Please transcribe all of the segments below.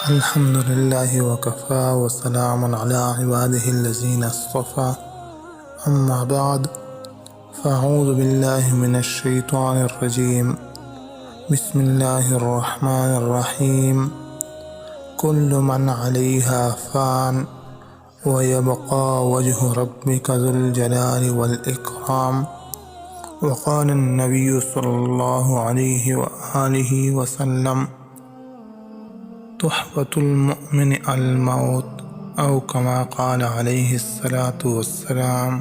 الحمد لله وكفى وسلام على عباده الذين اصطفى أما بعد فأعوذ بالله من الشيطان الرجيم بسم الله الرحمن الرحيم كل من عليها فان ويبقى وجه ربك ذو الجلال والإكرام وقال النبي صلى الله عليه وآله وسلم تحفة المؤمن الموت او كما قال علیہ الصلاۃ والسلام۔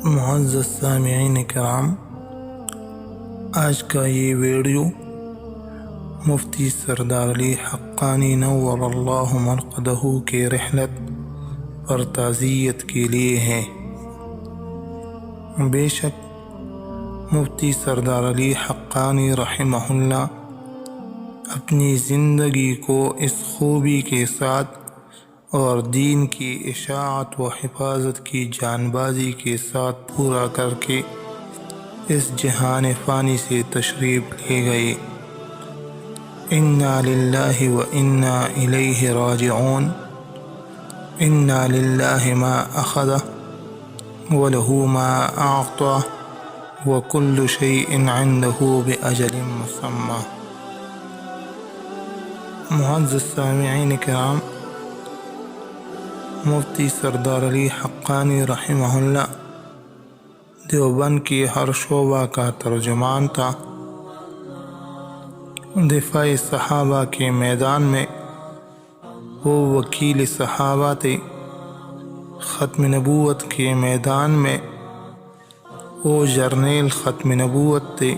معزز سامعین کرام، آج کا یہ ویڈیو مفتی سردار علی حقانی نور اللہ مرقدہ کے رحلت پر تعزیت کے لیے ہے۔ بے شک مفتی سردار علی حقانی رحمہ اللہ اپنی زندگی کو اس خوبی کے ساتھ اور دین کی اشاعت و حفاظت کی جان بازی کے ساتھ پورا کر کے اس جہان فانی سے تشریف لے گئے۔ انا للہ و انا الیہ راجعون، انا للہ ما اخذ ولہ ما اعطى وکل شیء عنده باجل مسمی۔ معزز سامعین کرام، مفتی سردار علی حقانی رحمہ اللہ دیوبند کی ہر شعبہ کا ترجمان تھا۔ دفاع صحابہ کے میدان میں وہ وکیل صحابہ تھے، ختم نبوت کے میدان میں وہ جرنیل ختم نبوت تھے،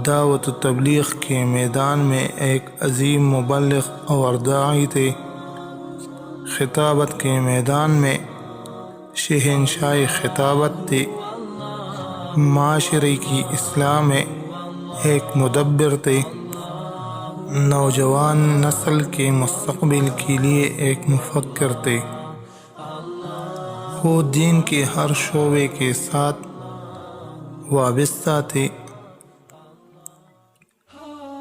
دعوت و تبلیغ کے میدان میں ایک عظیم مبلغ اور داعی تھے، خطابت کے میدان میں شہنشاہ خطابت تھے، معاشرے کی اصلاح میں ایک مدبر تھے، نوجوان نسل کے مستقبل کے لیے ایک مفکر تھے۔ وہ دین کے ہر شعبے کے ساتھ وابستہ تھے۔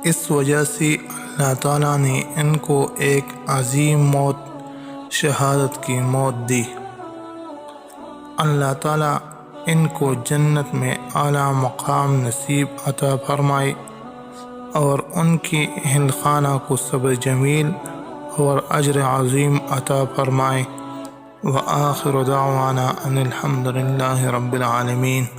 اس وجہ سے اللہ تعالیٰ نے ان کو ایک عظیم موت، شہادت کی موت دی۔ اللہ تعالیٰ ان کو جنت میں اعلیٰ مقام نصیب عطا فرمائے اور ان کے اہل خانہ کو صبر جمیل اور اجر عظیم عطا فرمائے۔ وآخر دعوانا ان الحمد للہ رب العالمین۔